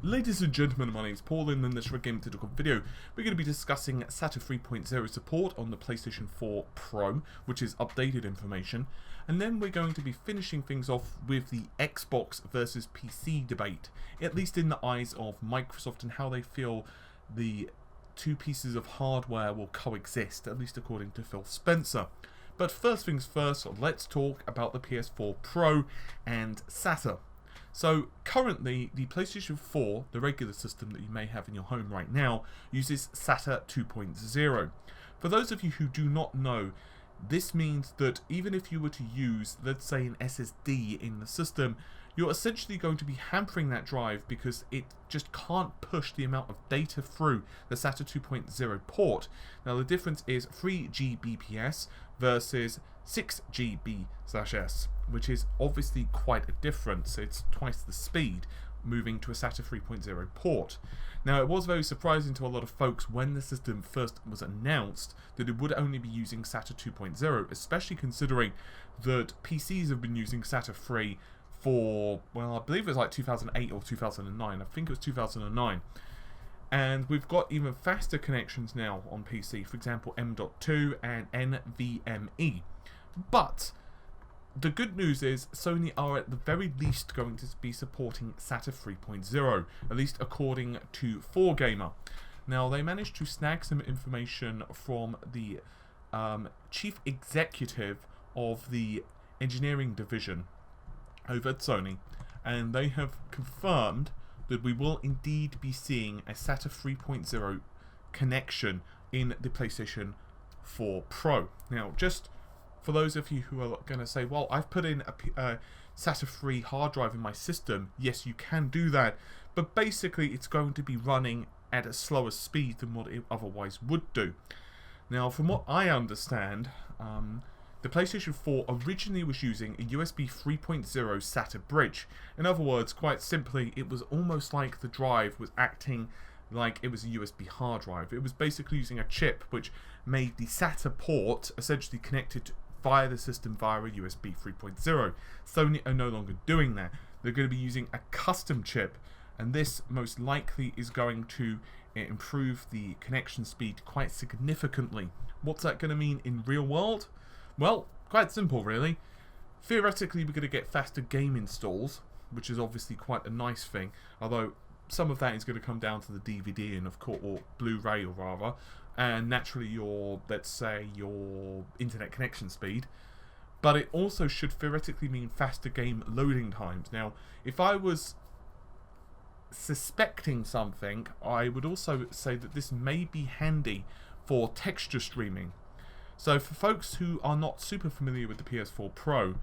Ladies and gentlemen, my name is Paul, and in this Game Typical video, we're going to be discussing SATA 3.0 support on the PlayStation 4 Pro, which is updated information, and then we're going to be finishing things off with the Xbox versus PC debate, at least in the eyes of Microsoft and how they feel the two pieces of hardware will coexist, at least according to Phil Spencer. But first things first, let's talk about the PS4 Pro and SATA. So currently, the PlayStation 4, the regular system that you may have in your home right now, uses SATA 2.0. For those of you who do not know, this means that even if you were to use, let's say, an SSD in the system, you're essentially going to be hampering that drive because it just can't push the amount of data through the SATA 2.0 port. Now the difference is 3 Gbps versus 6 GB/s, which is obviously quite a difference. It's twice the speed moving to a SATA 3.0 port. Now it was very surprising to a lot of folks when the system first was announced that it would only be using SATA 2.0, especially considering that PCs have been using SATA 3 for, well, I believe it was like 2008 or 2009. I think it was 2009. And we've got even faster connections now on PC, for example M.2 and NVMe. But the good news is Sony are at the very least going to be supporting SATA 3.0, at least according to 4Gamer. Now they managed to snag some information from the chief executive of the engineering division over at Sony, and they have confirmed that we will indeed be seeing a SATA 3.0 connection in the PlayStation 4 Pro. Now, just for those of you who are going to say, well, I've put in a SATA 3 hard drive in my system, yes, you can do that, but basically it's going to be running at a slower speed than what it otherwise would do. Now, from what I understand, the PlayStation 4 originally was using a USB 3.0 SATA bridge. In other words, quite simply, it was almost like the drive was acting like it was a USB hard drive. It was basically using a chip which made the SATA port essentially connected via the system via a USB 3.0. Sony are no longer doing that. They're going to be using a custom chip, and this most likely is going to improve the connection speed quite significantly. What's that going to mean in real world? Well, quite simple really. Theoretically, we're going to get faster game installs, which is obviously quite a nice thing, although some of that is going to come down to the DVD and of course, or Blu-ray or rather, and naturally your, let's say, your internet connection speed. But it also should theoretically mean faster game loading times. Now, if I was suspecting something, I would also say that this may be handy for texture streaming. So for folks who are not super familiar with the PS4 Pro,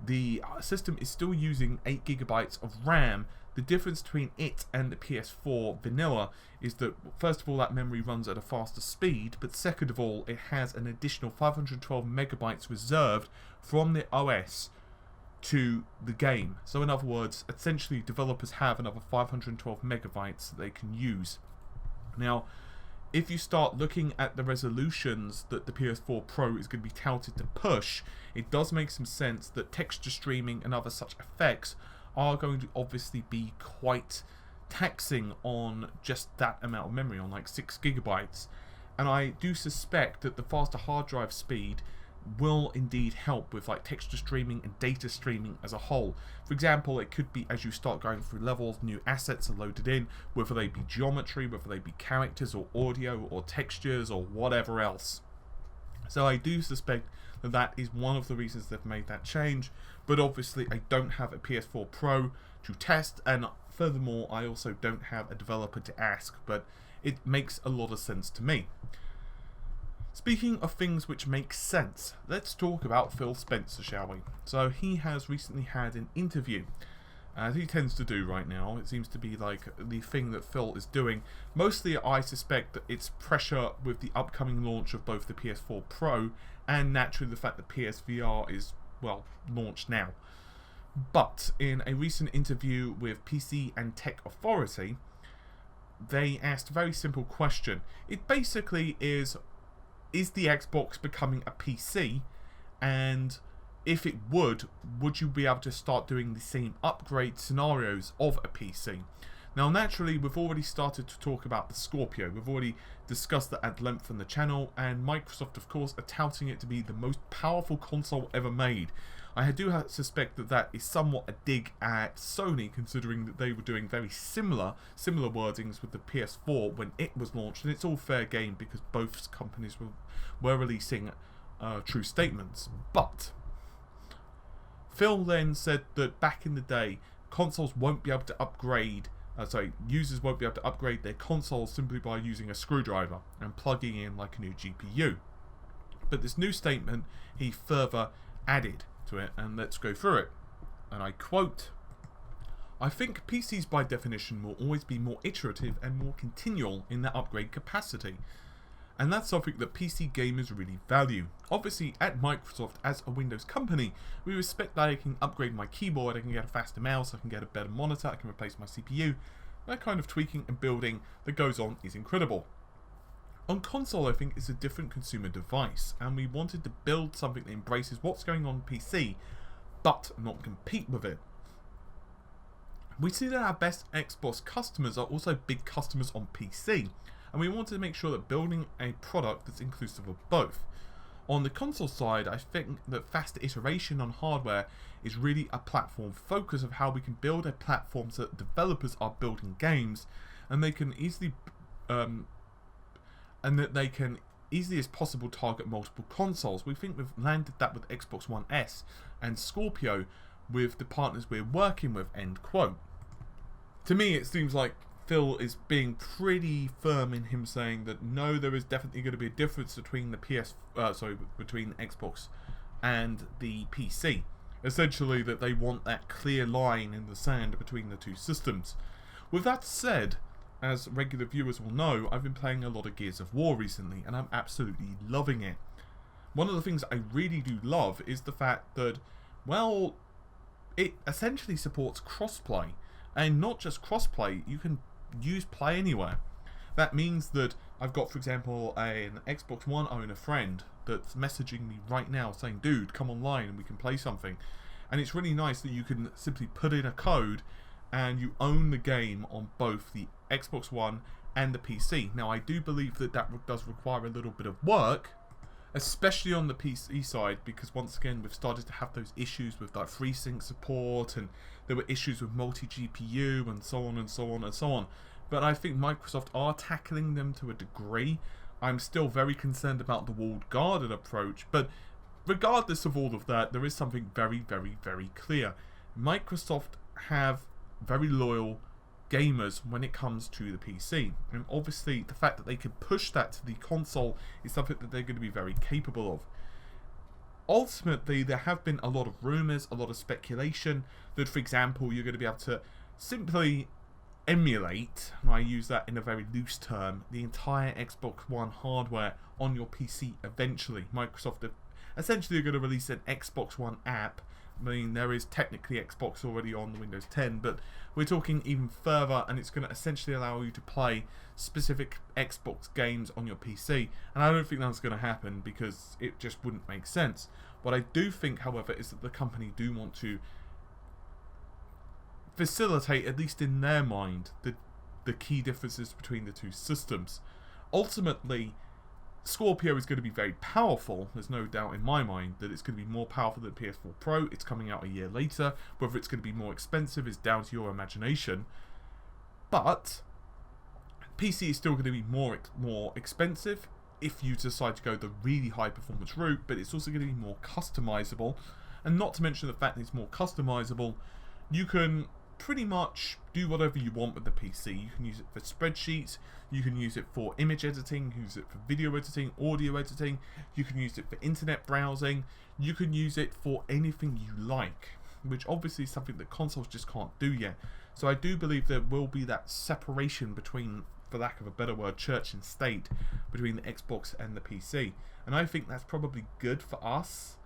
the system is still using 8 GB of RAM. The difference between it and the PS4 vanilla is that, first of all, that memory runs at a faster speed, but second of all, it has an additional 512 megabytes reserved from the OS to the game. So in other words, essentially developers have another 512 megabytes that they can use. Now, if you start looking at the resolutions that the PS4 Pro is going to be touted to push, it does make some sense that texture streaming and other such effects are going to obviously be quite taxing on just that amount of memory, on like 6 GB. And I do suspect that the faster hard drive speed will indeed help with like texture streaming and data streaming as a whole. For example, it could be as you start going through levels, new assets are loaded in, whether they be geometry, whether they be characters or audio or textures or whatever else. So I do suspect that that is one of the reasons they've made that change, but obviously I don't have a PS4 Pro to test, and furthermore I also don't have a developer to ask, but it makes a lot of sense to me. Speaking of things which make sense, let's talk about Phil Spencer, shall we? So he has recently had an interview, as he tends to do right now. It seems to be like the thing that Phil is doing. Mostly I suspect that it's pressure with the upcoming launch of both the PS4 Pro and naturally the fact that PSVR is, well, launched now. But in a recent interview with PC and Tech Authority, they asked a very simple question. It basically is the Xbox becoming a PC? And if it would you be able to start doing the same upgrade scenarios of a PC? Now naturally we've already started to talk about the Scorpio, we've already discussed that at length on the channel, and Microsoft of course are touting it to be the most powerful console ever made. I do suspect that that is somewhat a dig at Sony, considering that they were doing very similar wordings with the PS4 when it was launched, and it's all fair game because both companies were releasing true statements. But Phil then said that back in the day, consoles won't be able to upgrade, users won't be able to upgrade their consoles simply by using a screwdriver and plugging in like a new GPU. But this new statement, he further added to it, and let's go through it. And I quote, "I think PCs by definition will always be more iterative and more continual in their upgrade capacity. And that's something that PC gamers really value. Obviously, at Microsoft, as a Windows company, we respect that I can upgrade my keyboard, I can get a faster mouse, I can get a better monitor, I can replace my CPU. That kind of tweaking and building that goes on is incredible. On console, I think, it's a different consumer device, and we wanted to build something that embraces what's going on PC, but not compete with it. We see that our best Xbox customers are also big customers on PC, and we wanted to make sure that building a product that's inclusive of both. On the console side, I think that faster iteration on hardware is really a platform focus of how we can build a platform so that developers are building games, and they can easily as possible target multiple consoles. We think we've landed that with Xbox One S and Scorpio with the partners we're working with," end quote. To me, it seems like Phil is being pretty firm in him saying that no, there is definitely going to be a difference between the between Xbox and the PC. Essentially, that they want that clear line in the sand between the two systems. With that said, as regular viewers will know, I've been playing a lot of Gears of War recently, and I'm absolutely loving it. One of the things I really do love is the fact that, well, it essentially supports crossplay. And not just crossplay, you can use Play Anywhere. That means that I've got, for example, an Xbox One owner friend that's messaging me right now saying, "Dude, come online and we can play something." And it's really nice that you can simply put in a code and you own the game on both the Xbox One and the PC. Now, I do believe that that does require a little bit of work, especially on the PC side, because once again we've started to have those issues with like FreeSync support, and there were issues with multi-GPU and so on and so on and so on. But I think Microsoft are tackling them to a degree. I'm still very concerned about the walled garden approach, but regardless of all of that, there is something very, very, very clear. Microsoft have very loyal gamers when it comes to the PC, and obviously the fact that they can push that to the console is something that they're going to be very capable of. Ultimately, there have been a lot of rumours, a lot of speculation that, for example, you're going to be able to simply emulate, and I use that in a very loose term, the entire Xbox One hardware on your PC eventually. Microsoft are essentially going to release an Xbox One app. I mean, there is technically Xbox already on the Windows 10, but we're talking even further, and it's going to essentially allow you to play specific Xbox games on your PC. And I don't think that's going to happen because it just wouldn't make sense. What I do think, however, is that the company do want to facilitate, at least in their mind, the key differences between the two systems. Ultimately, Scorpio is going to be very powerful. There's no doubt in my mind that it's going to be more powerful than PS4 Pro. It's coming out a year later. Whether it's going to be more expensive is down to your imagination. But PC is still going to be more expensive if you decide to go the really high performance route, but it's also going to be more customizable. And not to mention the fact that it's more customizable, you can pretty much do whatever you want with the PC. You can use it for spreadsheets, you can use it for image editing, you can use it for video editing, audio editing, you can use it for internet browsing, you can use it for anything you like, which obviously is something that consoles just can't do yet. So I do believe there will be that separation between, for lack of a better word, church and state, between the Xbox and the PC. And I think that's probably good for us.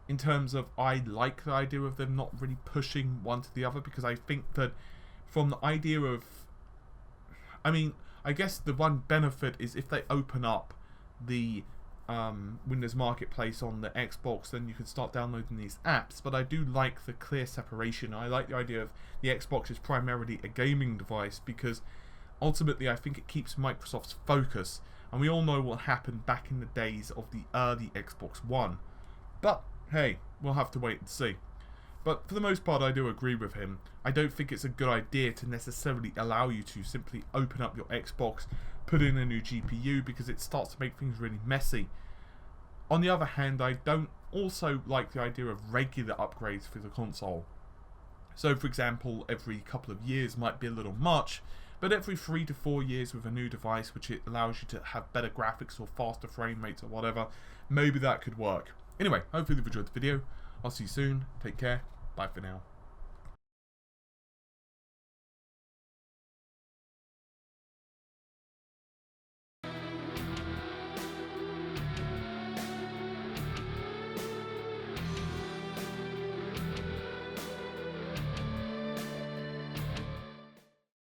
In terms of, I like the idea of them not really pushing one to the other, because I think that from the idea of, I mean, I guess the one benefit is if they open up the Windows Marketplace on the Xbox, then you can start downloading these apps. But I do like the clear separation. I like the idea of the Xbox is primarily a gaming device, because ultimately I think it keeps Microsoft's focus, and we all know what happened back in the days of the early Xbox One. But hey, we'll have to wait and see. But for the most part, I do agree with him. I don't think it's a good idea to necessarily allow you to simply open up your Xbox, put in a new GPU, because it starts to make things really messy. On the other hand, I don't also like the idea of regular upgrades for the console. So for example, every couple of years might be a little much, but every 3 to 4 years with a new device which it allows you to have better graphics or faster frame rates or whatever, maybe that could work. Anyway, hopefully you've enjoyed the video. I'll see you soon. Take care. Bye for now.